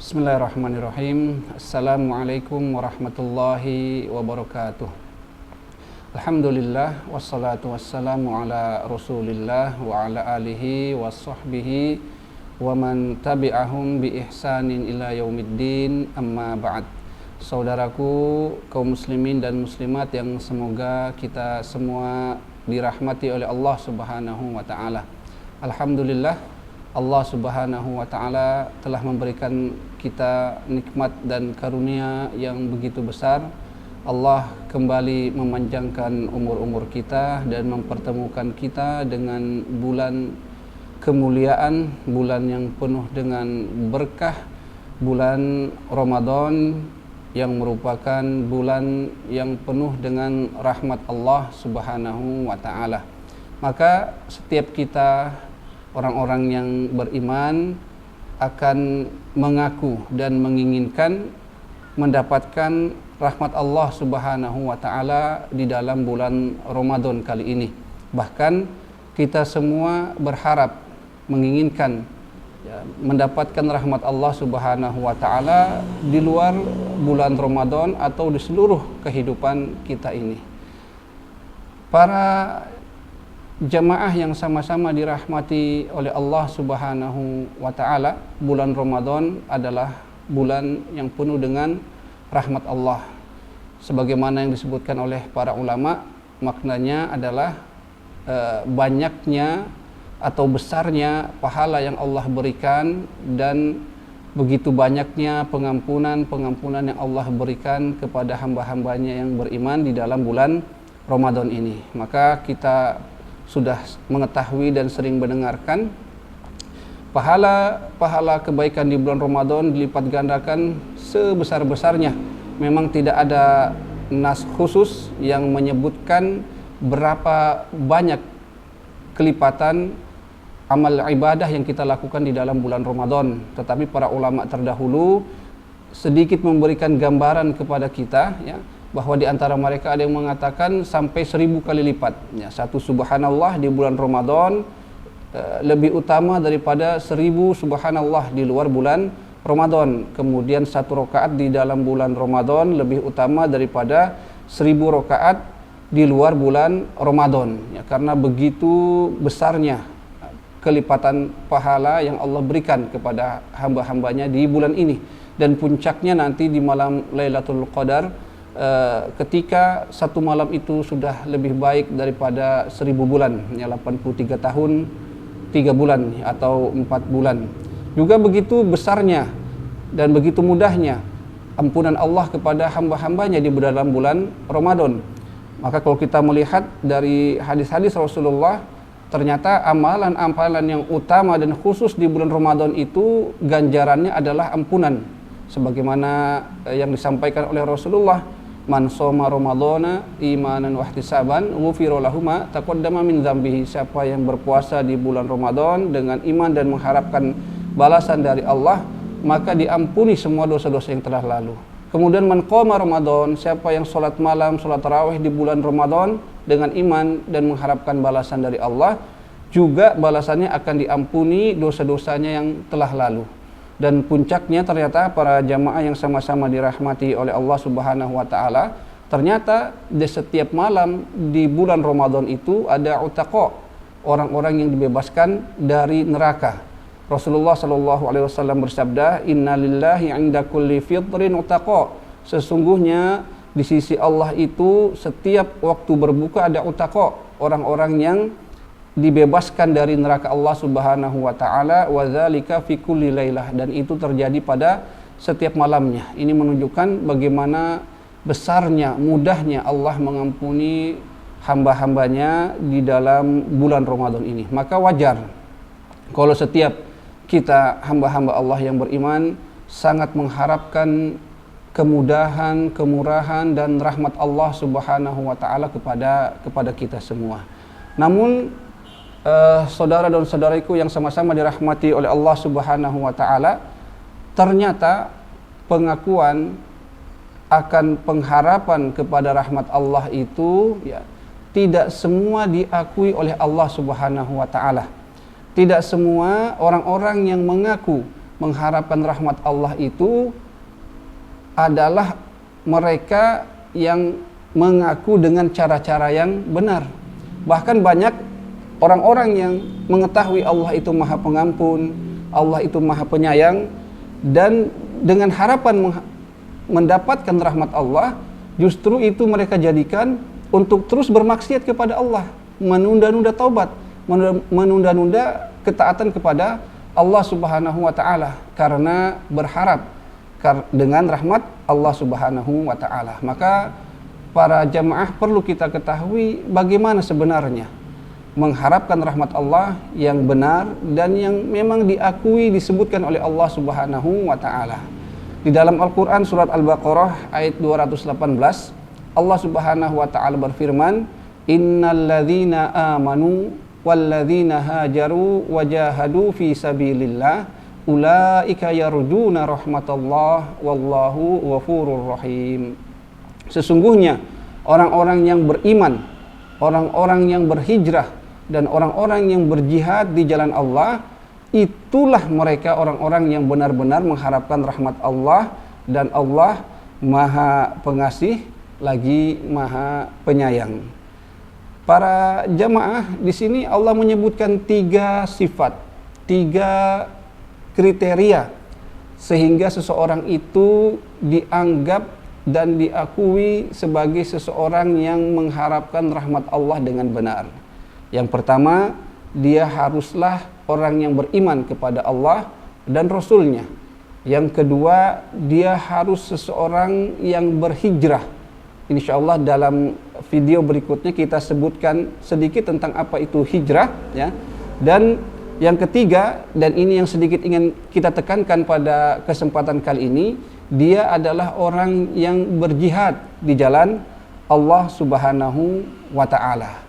Bismillahirrahmanirrahim. Assalamualaikum warahmatullahi wabarakatuh. Alhamdulillah wassalatu wassalamu ala Rasulillah wa ala alihi washabbihi wa man tabi'ahum bi ihsanin ila yaumiddin, amma ba'd. Saudaraku kaum muslimin dan muslimat yang semoga kita semua dirahmati oleh Allah Subhanahu wa taala. Alhamdulillah, Allah Subhanahu wa taala telah memberikan kita nikmat dan karunia yang begitu besar. Allah kembali memanjangkan umur-umur kita dan mempertemukan kita dengan bulan kemuliaan, bulan yang penuh dengan berkah, bulan Ramadan yang merupakan bulan yang penuh dengan rahmat Allah Subhanahu wa taala. Maka setiap kita orang-orang yang beriman akan mengaku dan menginginkan mendapatkan rahmat Allah Subhanahu wa taala di dalam bulan Ramadan kali ini. Bahkan kita semua berharap menginginkan mendapatkan rahmat Allah Subhanahu wa taala di luar bulan Ramadan atau di seluruh kehidupan kita ini. Para jamaah yang sama-sama dirahmati oleh Allah Subhanahu wa taala, bulan Ramadan adalah bulan yang penuh dengan rahmat Allah. Sebagaimana yang disebutkan oleh para ulama, maknanya adalah banyaknya atau besarnya pahala yang Allah berikan dan begitu banyaknya pengampunan yang Allah berikan kepada hamba-hambanya yang beriman di dalam bulan Ramadan ini. Maka kita sudah mengetahui dan sering mendengarkan pahala kebaikan di bulan Ramadan dilipat gandakan sebesar-besarnya. Memang tidak ada nas khusus yang menyebutkan berapa banyak kelipatan amal ibadah yang kita lakukan di dalam bulan Ramadan, tetapi para ulama terdahulu sedikit memberikan gambaran kepada kita, ya, bahwa di antara mereka ada yang mengatakan sampai 1000 kali lipat. Ya, satu subhanallah di bulan Ramadan lebih utama daripada 1000 subhanallah di luar bulan Ramadan. Kemudian satu rakaat di dalam bulan Ramadan lebih utama daripada 1000 rakaat di luar bulan Ramadan. Ya, karena begitu besarnya kelipatan pahala yang Allah berikan kepada hamba-hambanya di bulan ini. Dan puncaknya nanti di malam Lailatul Qadar, ketika satu malam itu sudah lebih baik daripada 1000 bulan, ya, 83 tahun 3 bulan atau 4 bulan. Juga begitu besarnya dan begitu mudahnya ampunan Allah kepada hamba-hambanya di dalam bulan Ramadan. Maka kalau kita melihat dari hadis-hadis Rasulullah, ternyata amalan-amalan yang utama dan khusus di bulan Ramadan itu ganjarannya adalah ampunan. Sebagaimana yang disampaikan oleh Rasulullah, man shoma ramadhana imanan wa ihtisaban ghufira lahu ma taqaddama min dzambihi. Siapa yang berpuasa di bulan Ramadan dengan iman dan mengharapkan balasan dari Allah, maka diampuni semua dosa-dosa yang telah lalu. Kemudian man qama Ramadan, siapa yang salat malam, salat tarawih di bulan Ramadan dengan iman dan mengharapkan balasan dari Allah, juga balasannya akan diampuni dosa-dosanya yang telah lalu. Dan puncaknya ternyata para jamaah yang sama-sama dirahmati oleh Allah Subhanahu wa taala, ternyata di setiap malam di bulan Ramadan itu ada utaqa, orang-orang yang dibebaskan dari neraka. Rasulullah sallallahu alaihi wasallam bersabda, "Innalillahi 'inda kulli fitrin utaqa." Sesungguhnya di sisi Allah itu setiap waktu berbuka ada utaqa, orang-orang yang dibebaskan dari neraka Allah Subhanahu wa taala, wa dzalika fi kulli lailah, dan itu terjadi pada setiap malamnya. Ini menunjukkan bagaimana besarnya, mudahnya Allah mengampuni hamba-hambanya di dalam bulan Ramadan ini. Maka wajar kalau setiap kita hamba-hamba Allah yang beriman sangat mengharapkan kemudahan, kemurahan dan rahmat Allah Subhanahu wa taala kepada kita semua. Namun saudara dan saudariku yang sama-sama dirahmati oleh Allah Subhanahu wa taala, ternyata pengakuan akan pengharapan kepada rahmat Allah itu, ya, tidak semua diakui oleh Allah Subhanahu wa taala. Tidak semua orang-orang yang mengaku mengharapkan rahmat Allah itu adalah mereka yang mengaku dengan cara-cara yang benar. Bahkan banyak orang-orang yang mengetahui Allah itu Maha Pengampun, Allah itu Maha Penyayang, dan dengan harapan mendapatkan rahmat Allah, justru itu mereka jadikan untuk terus bermaksiat kepada Allah, menunda-nunda taubat, menunda-nunda ketaatan kepada Allah Subhanahu wa taala karena berharap dengan rahmat Allah Subhanahu wa taala. Maka para jamaah perlu kita ketahui bagaimana sebenarnya mengharapkan rahmat Allah yang benar dan yang memang diakui disebutkan oleh Allah Subhanahu wa taala. Di dalam Al-Qur'an surat Al-Baqarah ayat 218, Allah Subhanahu wa taala berfirman, "Innalladzina amanu walladzina hajaru wajahadu fi sabilillah ulaika yarjuna rahmatallah wallahu ghafurur rahim." Sesungguhnya orang-orang yang beriman, orang-orang yang berhijrah, dan orang-orang yang berjihad di jalan Allah, itulah mereka orang-orang yang benar-benar mengharapkan rahmat Allah, dan Allah Maha Pengasih lagi Maha Penyayang. Para jamaah, di sini Allah menyebutkan 3 sifat, 3 kriteria sehingga seseorang itu dianggap dan diakui sebagai seseorang yang mengharapkan rahmat Allah dengan benar. Yang pertama, dia haruslah orang yang beriman kepada Allah dan Rasul-Nya. Yang kedua, dia harus seseorang yang berhijrah. Insyaallah dalam video berikutnya kita sebutkan sedikit tentang apa itu hijrah, ya. Dan yang ketiga, dan ini yang sedikit ingin kita tekankan pada kesempatan kali ini, dia adalah orang yang berjihad di jalan Allah Subhanahu wa taala.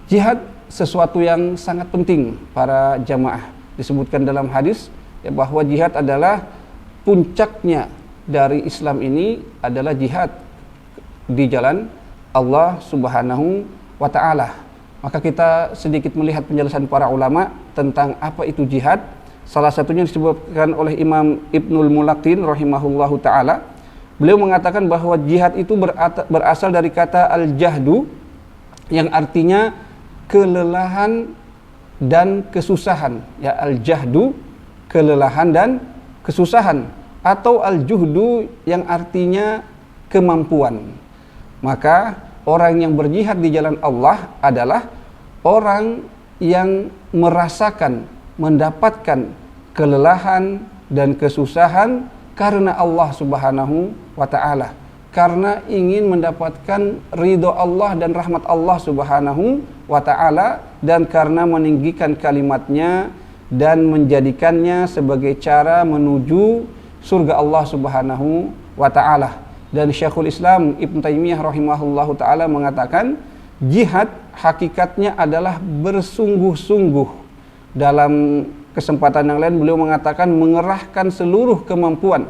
Jihad sesuatu yang sangat penting para jamaah. Disebutkan dalam hadis ya, bahwa jihad adalah puncaknya dari Islam ini adalah jihad di jalan Allah Subhanahu wa taala. Maka kita sedikit melihat penjelasan para ulama tentang apa itu jihad. Salah satunya disebutkan oleh Imam Ibnul Mulaqin rahimahullahu taala. Beliau mengatakan bahwa jihad itu berasal dari kata al-jahdu yang artinya kelelahan dan kesusahan. Ya, al-jahdu kelelahan dan kesusahan, atau al-juhdu yang artinya kemampuan. Maka orang yang berjihad di jalan Allah adalah orang yang merasakan, mendapatkan kelelahan dan kesusahan karena Allah Subhanahu wa taala, karena ingin mendapatkan ridho Allah dan rahmat Allah Subhanahu wa taala, dan karena meninggikan kalimatnya dan menjadikannya sebagai cara menuju surga Allah Subhanahu wa taala. Dan Syekhul Islam Ibn Taimiyah rahimahullahu taala mengatakan jihad hakikatnya adalah bersungguh-sungguh. Dalam kesempatan yang lain beliau mengatakan mengerahkan seluruh kemampuan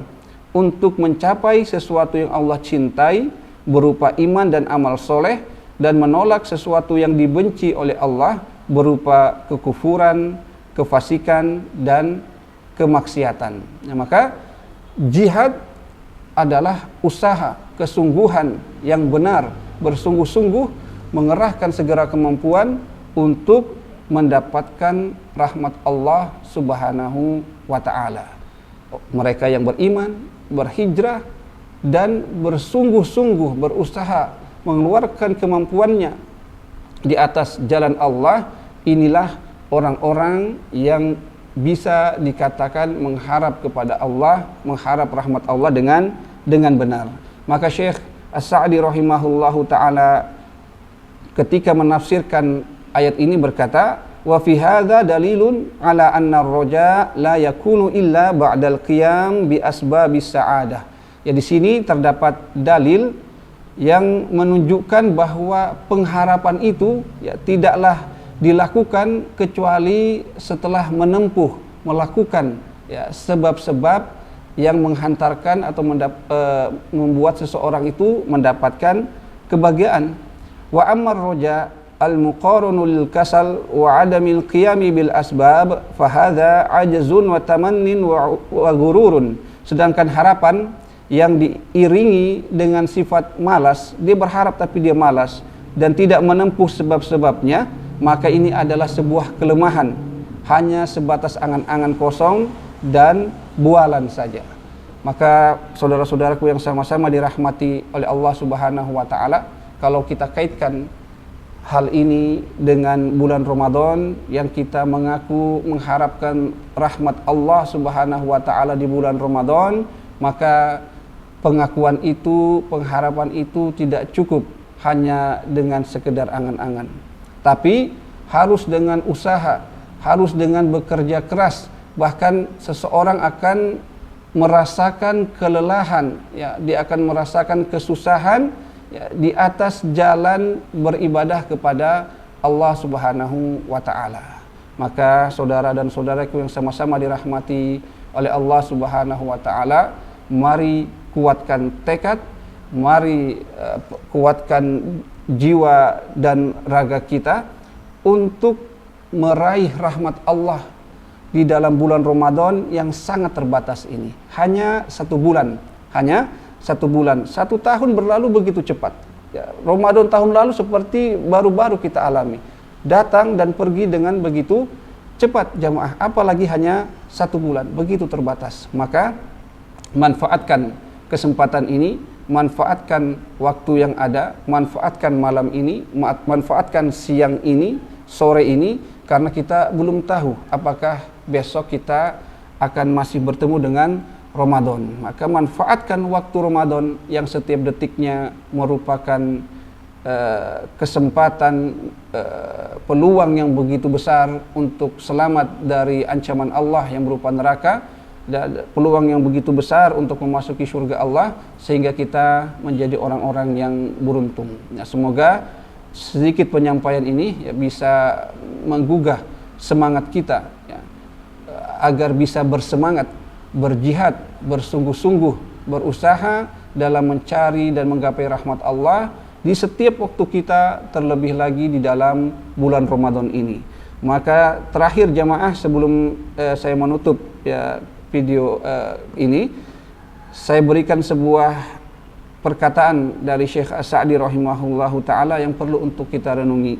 untuk mencapai sesuatu yang Allah cintai berupa iman dan amal soleh, dan menolak sesuatu yang dibenci oleh Allah berupa kekufuran, kefasikan, dan kemaksiatan. Nah, maka jihad adalah usaha, kesungguhan yang benar, bersungguh-sungguh mengerahkan segala kemampuan untuk mendapatkan rahmat Allah Subhanahu wa taala. Mereka yang beriman, berhijrah, dan bersungguh-sungguh berusaha mengeluarkan kemampuannya di atas jalan Allah, inilah orang-orang yang bisa dikatakan mengharap kepada Allah, mengharap rahmat Allah dengan benar. Maka Syekh As-Sa'di rahimahullahu taala ketika menafsirkan ayat ini berkata, wa fi hadza dalilun ala anna ar-raja la yakunu illa ba'dal qiyam bi asbabis sa'adah. Ya, di sini terdapat dalil yang menunjukkan bahwa pengharapan itu ya tidaklah dilakukan kecuali setelah melakukan ya sebab-sebab yang menghantarkan atau membuat seseorang itu mendapatkan kebahagiaan. Wa ammar roja al-muqaranu lil kasal wa adamil qiyami bil asbab fahadha ajzun wa tamannin wa gururun. Sedangkan harapan yang diiringi dengan sifat malas, dia berharap tapi dia malas dan tidak menempuh sebab-sebabnya, maka ini adalah sebuah kelemahan, hanya sebatas angan-angan kosong dan bualan saja. Maka saudara-saudaraku yang sama-sama dirahmati oleh Allah Subhanahu wa taala, kalau kita kaitkan hal ini dengan bulan Ramadan yang kita mengaku mengharapkan rahmat Allah Subhanahu wa taala di bulan Ramadan, maka pengakuan itu, pengharapan itu tidak cukup hanya dengan sekedar angan-angan, tapi harus dengan usaha, harus dengan bekerja keras. Bahkan seseorang akan merasakan kelelahan, ya, dia akan merasakan kesusahan, ya, di atas jalan beribadah kepada Allah Subhanahu wa taala. Maka saudara dan saudaraku yang sama-sama dirahmati oleh Allah Subhanahu wa taala, mari kuatkan tekad, mari kuatkan jiwa dan raga kita untuk meraih rahmat Allah di dalam bulan Ramadan yang sangat terbatas ini. Hanya 1 bulan, hanya 1 bulan. 1 tahun berlalu begitu cepat. Ya, Ramadan tahun lalu seperti baru-baru kita alami, datang dan pergi dengan begitu cepat jamaah. Apalagi hanya 1 bulan, begitu terbatas. Maka manfaatkan kesempatan ini, manfaatkan waktu yang ada, manfaatkan malam ini, manfaatkan siang ini, sore ini, karena kita belum tahu apakah besok kita akan masih bertemu dengan Ramadan. Maka manfaatkan waktu Ramadan yang setiap detiknya merupakan kesempatan, peluang yang begitu besar untuk selamat dari ancaman Allah yang berupa neraka, dan peluang yang begitu besar untuk memasuki surga Allah, sehingga kita menjadi orang-orang yang beruntung. Ya, semoga sedikit penyampaian ini ya, bisa menggugah semangat kita, ya, agar bisa bersemangat, berjihad, bersungguh-sungguh, berusaha dalam mencari dan menggapai rahmat Allah di setiap waktu kita, terlebih lagi di dalam bulan Ramadan ini. Maka terakhir jamaah, sebelum saya menutup ya video ini, saya berikan sebuah perkataan dari Syekh As-Sa'di rahimahullahu ta'ala yang perlu untuk kita renungi.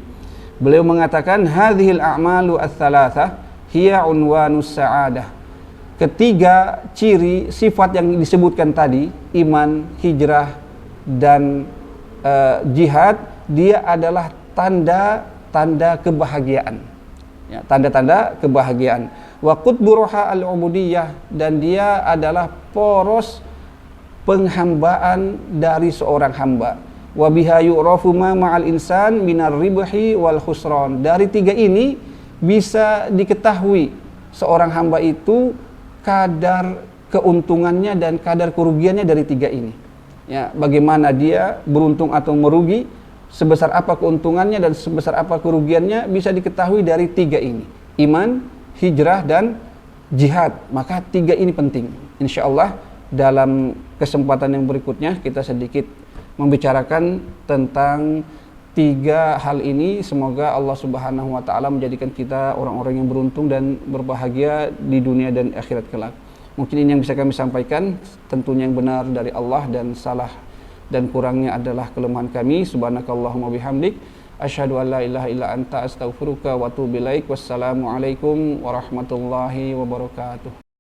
Beliau mengatakan, hadhil a'malu ats-tsalatsah hiya unwanus sa'adah. Ketiga ciri sifat yang disebutkan tadi, iman, hijrah, dan jihad, dia adalah tanda-tanda kebahagiaan. Ya, tanda-tanda kebahagiaan. Wa qutbu ruha al-ubudiyah, dan dia adalah poros penghambaan dari seorang hamba. Wa biha yu'rafu ma ma'al insan minar ribhi wal khusran. Dari 3 ini bisa diketahui seorang hamba itu kadar keuntungannya dan kadar kerugiannya dari 3 ini. Ya, bagaimana dia beruntung atau merugi, sebesar apa keuntungannya dan sebesar apa kerugiannya, bisa diketahui dari 3 ini. Iman, hijrah, dan jihad. Maka 3 ini penting. Insyaallah dalam kesempatan yang berikutnya kita sedikit membicarakan tentang 3 hal ini. Semoga Allah Subhanahu wa taala menjadikan kita orang-orang yang beruntung dan berbahagia di dunia dan akhirat kelak. Mungkin ini yang bisa kami sampaikan, tentunya yang benar dari Allah dan salah dan kurangnya adalah kelemahan kami. Subhanakallahumma bihamdik, asyhadu an la ilaha illa anta, astaghfiruka wa atubu ilaik. Wassalamualaikum warahmatullahi wabarakatuh.